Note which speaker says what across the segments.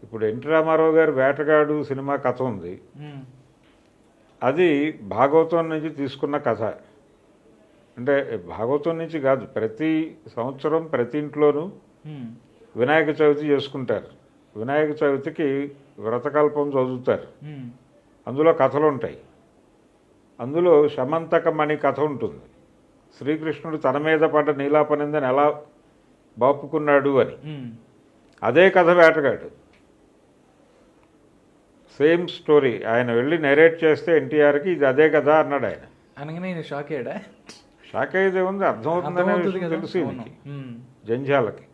Speaker 1: ఇప్పుడు ఎన్టీ రామారావు గారి వేటగాడు సినిమా కథ ఉంది. అది భాగవతం నుంచి తీసుకున్న కథ. అంటే భాగవతం నుంచి కాదు, ప్రతి సంవత్సరం ప్రతి ఇంట్లోనూ వినాయక చవితి చేసుకుంటారు. వినాయక చవితికి వ్రతకల్పం చదువుతారు. అందులో కథలు ఉంటాయి. అందులో శమంతకమణి కథ ఉంటుంది. శ్రీకృష్ణుడు తన మీద పడ్డ నీలాపనిందని ఎలా బాపుకున్నాడు అని. అదే కథ వేటగాడు, సేమ్ స్టోరీ. ఆయన వెళ్ళి నెరేట్ చేస్తే ఎన్టీఆర్కి ఇది అదే కదా అన్నాడు ఆయన.
Speaker 2: అనగానే షాక్ అయ్యాడా?
Speaker 1: షాక్ అయితే ఉంది, అర్థమవుతుందనే విషయం తెలుసు ఈయనకి, జంజాలకి.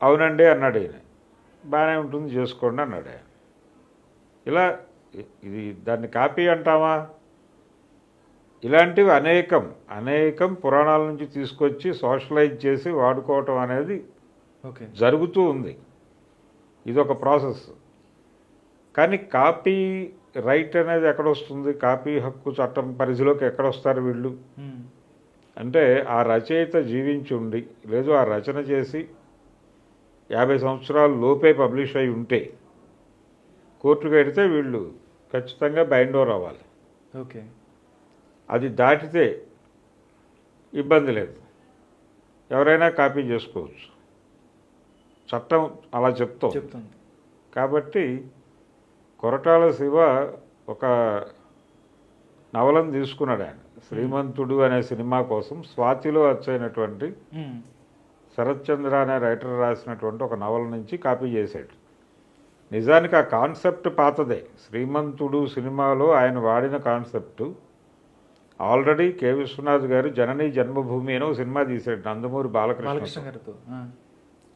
Speaker 1: అవునండి అన్నాడు ఈయన. బాగానే ఉంటుంది చేసుకోండి అన్నాడు ఆయన. ఇలా ఇది దాన్ని కాపీ అంటామా? ఇలాంటివి అనేకం పురాణాల నుంచి తీసుకొచ్చి సోషలైజ్ చేసి వాడుకోవటం అనేది జరుగుతూ ఉంది. ఇదొక ప్రాసెస్. కానీ కాపీ రైట్ అనేది ఎక్కడొస్తుంది? కాపీ హక్కు చట్టం పరిధిలోకి ఎక్కడొస్తారు వీళ్ళు? అంటే ఆ రచయిత జీవించి ఉండి, లేదు ఆ రచన చేసి 50 సంవత్సరాల లోపే పబ్లిష్ అయి ఉంటే కోర్టుకు వెడితే వీళ్ళు ఖచ్చితంగా బైండ్ ఓవర్ అవ్వాలి.
Speaker 2: ఓకే,
Speaker 1: అది దాటితే ఇబ్బంది లేదు, ఎవరైనా కాపీ చేసుకోవచ్చు. చట్టం అలా చెప్తుంది. కాబట్టి కొరటాల శివ ఒక నవలను తీసుకున్నాడు ఆయన. శ్రీమంతుడు అనే సినిమా కోసం స్వాతిలో వచ్చైనటువంటి శరత్చంద్ర అనే రైటర్ రాసినటువంటి ఒక నవల నుంచి కాపీ చేశాడు. నిజానికి ఆ కాన్సెప్ట్ పాతదే. శ్రీమంతుడు సినిమాలో ఆయన వాడిన కాన్సెప్టు ఆల్రెడీ కె విశ్వనాథ్ గారు జననీ జన్మభూమి అని ఒక సినిమా తీశాడు నందమూరి బాలకృష్ణ గారితో.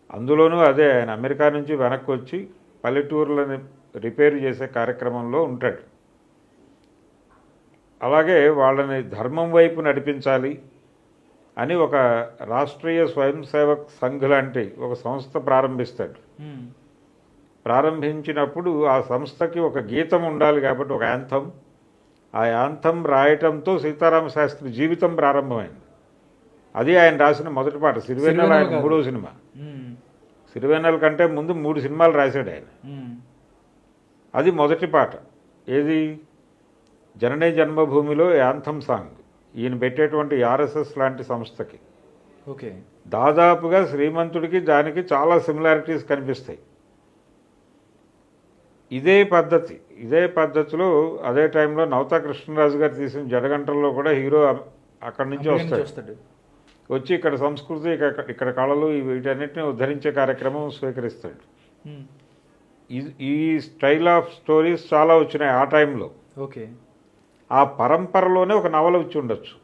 Speaker 1: అందులోనూ అదే, ఆయన అమెరికా నుంచి వెనక్కి వచ్చి పల్లెటూర్లని రిపేర్ చేసే కార్యక్రమంలో ఉంటాడు. అలాగే వాళ్ళని ధర్మం వైపు నడిపించాలి అని ఒక రాష్ట్రీయ స్వయం సేవక్ సంఘ్ లాంటి ఒక సంస్థ ప్రారంభిస్తాడు. ప్రారంభించినప్పుడు ఆ సంస్థకి ఒక గీతం ఉండాలి కాబట్టి ఒక యాంథం. ఆ యాంథం రాయటంతో సీతారామ శాస్త్రి జీవితం ప్రారంభమైంది. అది ఆయన రాసిన మొదటి పాట. సిరివెన్నెల ఆయన 3వ సినిమా. సిరివెన్నెల కంటే ముందు 3 సినిమాలు రాశాడు ఆయన. అది మొదటి పాట. ఏది? జననీ జన్మభూమిలో యాంథం సాంగ్ ఈయన పెట్టేటువంటి ఆర్ఎస్ఎస్ లాంటి సంస్థకి.
Speaker 2: ఓకే,
Speaker 1: దాదాపుగా శ్రీమంతుడికి దానికి చాలా సిమిలారిటీస్ కనిపిస్తాయి. ఇదే పద్ధతిలో అదే టైంలో నవతా కృష్ణరాజు గారు తీసిన జడగంటల్లో కూడా హీరో అక్కడి నుంచి వస్తాడు. వచ్చి ఇక్కడ సంస్కృతి, ఇక్కడ కళలు, వీటన్నిటిని ఉద్ధరించే కార్యక్రమం స్వీకరిస్తాడు. ఈ స్టైల్ ఆఫ్ స్టోరీస్ చాలా వచ్చినాయి ఆ టైంలో.
Speaker 2: ఓకే,
Speaker 1: ఆ పరంపరలోనే ఒక నవల వచ్చి ఉండొచ్చు.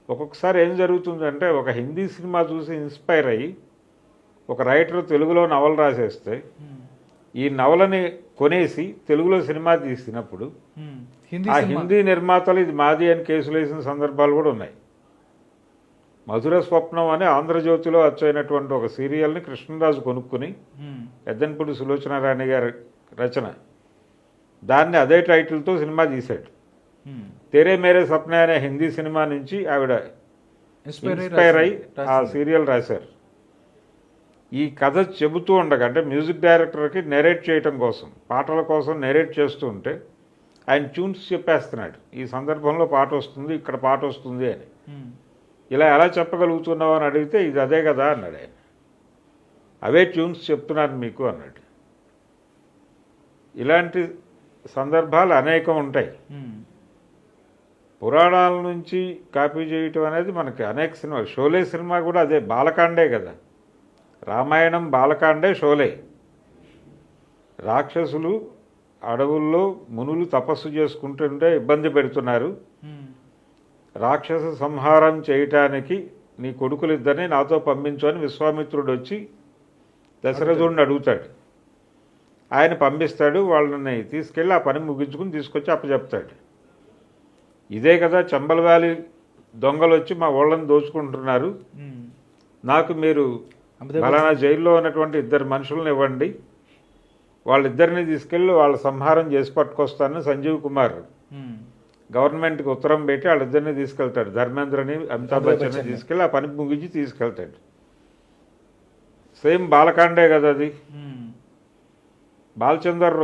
Speaker 1: ఒక్కొక్కసారి ఏం జరుగుతుందంటే, ఒక హిందీ సినిమా చూసి ఇన్స్పైర్ అయ్యి ఒక రైటర్ తెలుగులో నవల రాసేస్తే ఈ నవలని కొనేసి తెలుగులో సినిమా తీసినప్పుడు ఆ హిందీ నిర్మాతలు ఇది మాది అని కేసులు వేసిన సందర్భాలు కూడా ఉన్నాయి. మధుర స్వప్నం అని ఆంధ్రజ్యోతిలో వచ్చైనటువంటి ఒక సీరియల్ని కృష్ణరాజు కొనుక్కుని, ఎద్దనపూడి సులోచనారాణి గారి రచన, దాన్ని అదే టైటిల్తో సినిమా తీశాడు. తెరే మేరే సప్నే అనే హిందీ సినిమా నుంచి ఆవిడ ఇన్స్పైర్ అయి ఆ సీరియల్ రాశారు. ఈ కథ చెబుతూ ఉండగా, అంటే మ్యూజిక్ డైరెక్టర్కి నెరేట్ చేయటం కోసం, పాటల కోసం నెరేట్ చేస్తూ ఉంటే ఆయన ట్యూన్స్ చెప్పేస్తున్నాడు. ఈ సందర్భంలో పాట వస్తుంది, ఇక్కడ పాట వస్తుంది అని. ఇలా ఎలా చెప్పగలుగుతున్నావు అని అడిగితే ఇది అదే కదా అన్నాడు ఆయన. అవే ట్యూన్స్ చెప్తున్నాను మీకు అన్నాడు. ఇలాంటి సందర్భాలు అనేకం ఉంటాయి. పురాణాల నుంచి కాపీ చేయటం అనేది మనకి అనేక సినిమాలు. షోలే సినిమా కూడా అదే, బాలకాండే కదా. రామాయణం బాలకాండే, షోలే. రాక్షసులు అడవుల్లో మునులు తపస్సు చేసుకుంటుంటే ఇబ్బంది పెడుతున్నారు, రాక్షస సంహారం చేయటానికి నీ కొడుకులిద్దరిని నాతో పంపించు అని విశ్వామిత్రుడు వచ్చి దశరథుడిని అడుగుతాడు. ఆయన పంపిస్తాడు. వాళ్ళని తీసుకెళ్ళి ఆ పని ముగించుకుని తీసుకొచ్చి అప్పచెప్తాడు. ఇదే కదా, చంబల్ వ్యాలీ దొంగలు వచ్చి మా వాళ్ళని దోచుకుంటున్నారు, నాకు మీరు ఫలానా జైల్లో ఉన్నటువంటి 2 మనుషులను ఇవ్వండి, వాళ్ళిద్దరిని తీసుకెళ్ళి వాళ్ళ సంహారం చేసి పట్టుకొస్తానని సంజీవ్ కుమార్ గవర్నమెంట్కి ఉత్తరం పెట్టి వాళ్ళిద్దరిని తీసుకెళ్తాడు. ధర్మేంద్రని, అమితాబ్ బచ్చన్ని తీసుకెళ్ళి ఆ పని ముగించి తీసుకెళ్తాడు. సేమ్ బాలకాండే కదా అది. బాలచందర్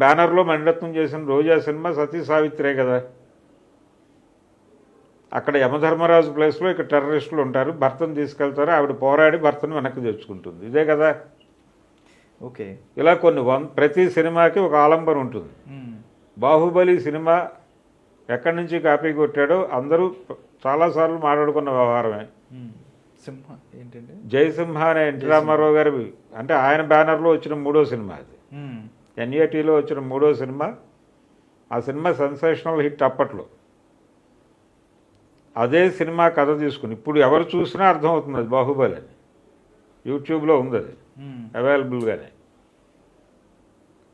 Speaker 1: బ్యానర్లో మణిరత్నం చేసిన రోజా సినిమా సతీ సావిత్రే కదా. అక్కడ యమధర్మరాజు ప్లేస్లో ఇక్కడ టెర్రరిస్టులు ఉంటారు, భర్తను తీసుకెళ్తారు, ఆవిడ పోరాడి భర్తను వెనక్కి తెచ్చుకుంటుంది. ఇదే కదా.
Speaker 2: ఓకే.
Speaker 1: ఇలా కొన్ని ప్రతి సినిమాకి ఒక ఆలంబన ఉంటుంది. బాహుబలి సినిమా ఎక్కడి నుంచి కాపీ కొట్టాడో అందరూ చాలాసార్లు మాట్లాడుకున్న వ్యవహారమే.
Speaker 2: సింహ ఏంటంటే
Speaker 1: జయసింహ అనే ఎన్టీ రామారావు గారి, అంటే ఆయన బ్యానర్లో వచ్చిన 3వ సినిమా అది. ఎన్ఏటీలో వచ్చిన 3వ సినిమా. ఆ సినిమా సెన్సేషనల్ హిట్ అప్పట్లో. అదే సినిమా కథ తీసుకుని ఇప్పుడు ఎవరు చూసినా అర్థమవుతుంది అది బాహుబలి అని. యూట్యూబ్లో ఉంది అది అవైలబుల్గానే.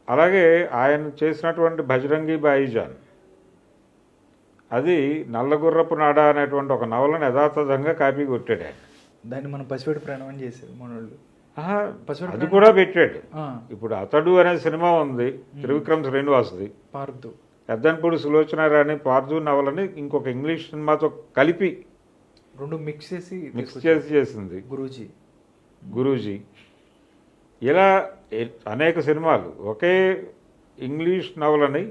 Speaker 1: అలాగే ఆయన చేసినటువంటి బజరంగి భాయిజాన్, అది నల్లగుర్రపు నాడ అనేటువంటి ఒక నవలను యథాతథంగా కాపీ కొట్టాడు ఆయన.
Speaker 2: దాన్ని మనం పసిపెట్టి ప్రాణం చేసేది మనోళ్ళు.
Speaker 1: అది కూడా పెట్టాడు. ఇప్పుడు అతడు అనే సినిమా ఉంది, త్రివిక్రమ్ శ్రీనివాస్ది.
Speaker 2: పార్దు
Speaker 1: ఎద్దన్పూడి సులోచన రాణి పార్దు నవలని ఇంకొక ఇంగ్లీష్ సినిమాతో కలిపి
Speaker 2: రెండు మిక్స్
Speaker 1: చేసి చేసింది గురూజీ. ఇలా అనేక సినిమాలు ఒకే ఇంగ్లీష్ నవలని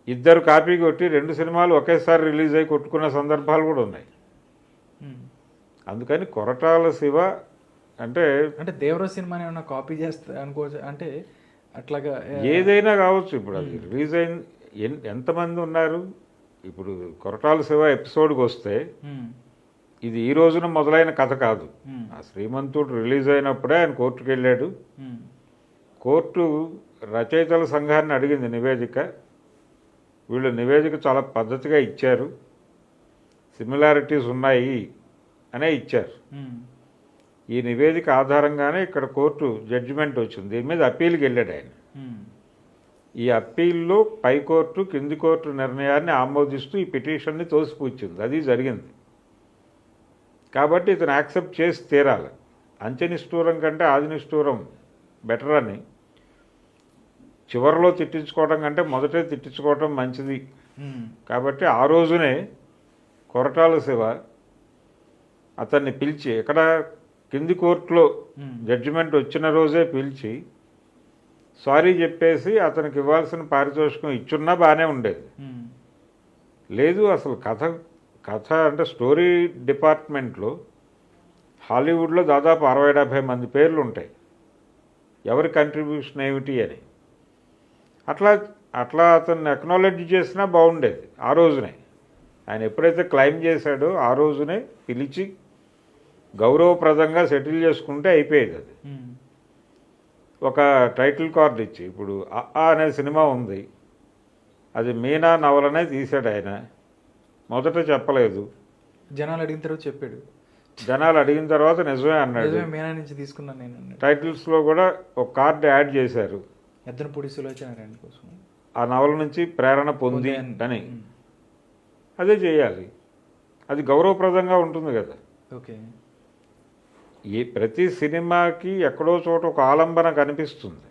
Speaker 1: ఇద్దరు కాపీ కొట్టి 2 సినిమాలు ఒకేసారి రిలీజ్ అయ్యి కొట్టుకున్న సందర్భాలు కూడా ఉన్నాయి. అందుకని కొరటాల శివ అంటే
Speaker 2: దేవరా సినిమాని ఏమన్నా కాపీ చేస్తా అనుకోవచ్చు, అంటే అట్లాగా
Speaker 1: ఏదైనా కావచ్చు. ఇప్పుడు అది రిలీజ్ అయిన ఎంతమంది ఉన్నారు. ఇప్పుడు కొరటాల శివ ఎపిసోడ్కి వస్తే ఇది ఈ రోజున మొదలైన కథ కాదు. ఆ శ్రీమంతుడు రిలీజ్ అయినప్పుడే ఆయన కోర్టుకు వెళ్ళాడు. కోర్టు రచయితల సంఘాన్ని అడిగింది నివేదిక. వీళ్ళు నివేదిక చాలా పద్ధతిగా ఇచ్చారు, సిమిలారిటీస్ ఉన్నాయి అనే ఇచ్చారు. ఈ నివేదిక ఆధారంగానే ఇక్కడ కోర్టు జడ్జిమెంట్ వచ్చింది. దీని మీద అప్పీల్కి వెళ్ళాడు ఆయన. ఈ అప్పీల్లో పైకోర్టు కింది కోర్టు నిర్ణయాన్ని ఆమోదిస్తూ ఈ పిటిషన్ని తోసిపుచ్చింది. అది జరిగింది. కాబట్టి ఇతను యాక్సెప్ట్ చేసి తీరాలి. అంచెనిష్ఠూరం కంటే ఆదినిష్ఠూరం బెటర్ అని, చివరిలో తిట్టించుకోవడం కంటే మొదటే తిట్టించుకోవడం మంచిది. కాబట్టి ఆ రోజునే కొరటాల శివ అతన్ని పిలిచి, ఇక్కడ కింది కోర్టులో జడ్జిమెంట్ వచ్చిన రోజే పిలిచి సారీ చెప్పేసి అతనికి ఇవ్వాల్సిన పారితోషికం ఇచ్చున్నా బాగానే ఉండేది. లేదు అసలు కథ అంటే స్టోరీ డిపార్ట్మెంట్లో హాలీవుడ్లో దాదాపు 60-70 మంది పేర్లు ఉంటాయి, ఎవరి కంట్రిబ్యూషన్ ఏమిటి అని. అట్లా అతన్ని అక్నాలెడ్జ్ చేసినా బాగుండేది. ఆ రోజునే ఆయన ఎప్పుడైతే క్లెయిమ్ చేశాడో ఆ రోజునే పిలిచి గౌరవప్రదంగా సెటిల్ చేసుకుంటే అయిపోయేది. అది ఒక టైటిల్ కార్డు ఇచ్చి, ఇప్పుడు ఆ అనే సినిమా ఉంది, అది మీనా నవలనే తీశాడు ఆయన. మొదట చెప్పలేదు,
Speaker 2: జనాలు అడిగిన తర్వాత చెప్పాడు.
Speaker 1: జనాలు అడిగిన తర్వాత నిజమే అన్నాడు.
Speaker 2: మీనా నుంచి తీసుకున్నాను నేను.
Speaker 1: టైటిల్స్లో కూడా ఒక కార్డు యాడ్ చేశారు,
Speaker 2: ఎద్దనపూడి సులోచన రాణి కోసం
Speaker 1: ఆ నవల నుంచి ప్రేరణ పొంది అని. అదే చేయాలి, అది గౌరవప్రదంగా ఉంటుంది కదా.
Speaker 2: ఓకే.
Speaker 1: ప్రతి సినిమాకి ఎక్కడో చోట ఒక ఆలంబన కనిపిస్తుంది.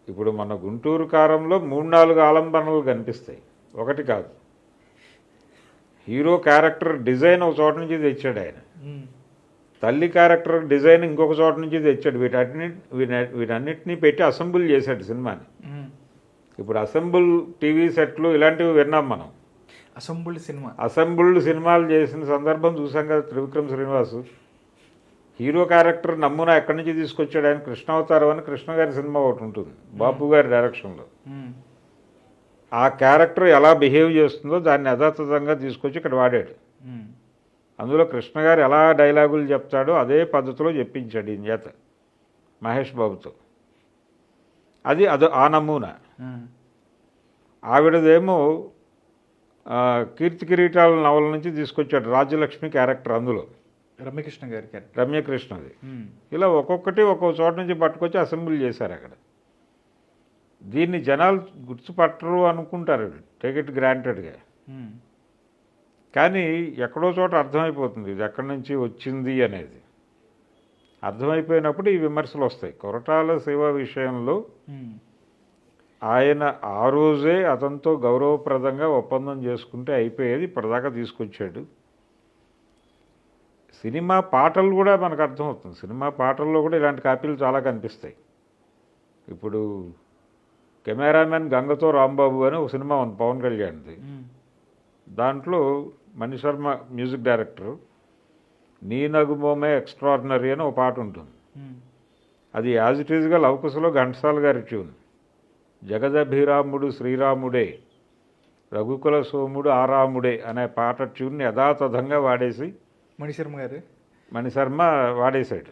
Speaker 1: ఇప్పుడు మన గుంటూరు కారంలో 3-4 ఆలంబనలు కనిపిస్తాయి, ఒకటి కాదు. హీరో క్యారెక్టర్ డిజైన్ ఒక చోట నుంచి తెచ్చాడు ఆయన, తల్లి క్యారెక్టర్ డిజైన్ ఇంకొక చోట నుంచి తెచ్చాడు. వీటన్నిటినీ పెట్టి అసెంబుల్ చేశాడు సినిమాని. ఇప్పుడు అసెంబుల్ టీవీ సెట్లు ఇలాంటివి విన్నాం మనం. అసెంబుల్డ్ సినిమాలు చేసిన సందర్భం చూసాం కదా. త్రివిక్రమ్ శ్రీనివాసు హీరో క్యారెక్టర్ నమూనా ఎక్కడి నుంచి తీసుకొచ్చాడు ఆయన. కృష్ణావతారం అని కృష్ణ గారి సినిమా ఒకటి ఉంటుంది బాపు గారి డైరెక్షన్లో. ఆ క్యారెక్టర్ ఎలా బిహేవ్ చేస్తుందో దాన్ని యథాతథంగా తీసుకొచ్చి ఇక్కడ వాడాడు. అందులో కృష్ణ గారు ఎలా డైలాగులు చెప్తాడో అదే పద్ధతిలో చెప్పించాడు ఈయన చేత మహేష్ బాబుతో. అది ఆ నమూనా. ఆవిడదేమో కీర్తి కిరీటాల నవల నుంచి తీసుకొచ్చాడు రాజ్యలక్ష్మి క్యారెక్టర్, అందులో
Speaker 2: రమ్యకృష్ణ గారి
Speaker 1: రమ్యకృష్ణది. ఇలా ఒక్కొక్కటి ఒక్కొక్క చోట నుంచి పట్టుకొచ్చి అసెంబ్లీ చేశారు అక్కడ. దీన్ని జనాలు గుర్తుపట్టరు అనుకుంటారు, టేక్ ఇట్ గ్రాంటెడ్గా. కానీ ఎక్కడో చోట అర్థమైపోతుంది ఇది ఎక్కడి నుంచి వచ్చింది అనేది. అర్థమైపోయినప్పుడు ఈ విమర్శలు వస్తాయి. కొరటాల శివ విషయంలో ఆయన ఆ రోజే అతనితో గౌరవప్రదంగా ఒప్పందం చేసుకుంటే అయిపోయేది. ఇప్పటిదాకా తీసుకొచ్చాడు. సినిమా పాటలు కూడా మనకు అర్థమవుతుంది. సినిమా పాటల్లో కూడా ఇలాంటి కాపీలు చాలా కనిపిస్తాయి. ఇప్పుడు కెమెరామెన్ గంగతో రాంబాబు అని ఒక సినిమా ఉంది పవన్ కళ్యాణ్ది. దాంట్లో మణిశర్మ మ్యూజిక్ డైరెక్టర్, నీ నగుమోమే ఎక్స్ట్రాడినరీ అని ఒక పాట ఉంటుంది. అది యాజ్ ఇట్ ఈజ్గా లవకుశలో ఘంటసాల గారి ట్యూన్. జగదభిరాముడు శ్రీరాముడే, రఘుకుల సోముడు ఆరాముడే అనే పాట ట్యూన్ని యథాతథంగా వాడేసి
Speaker 2: మణిశర్మ గారు
Speaker 1: మణిశర్మ వాడేశాడు.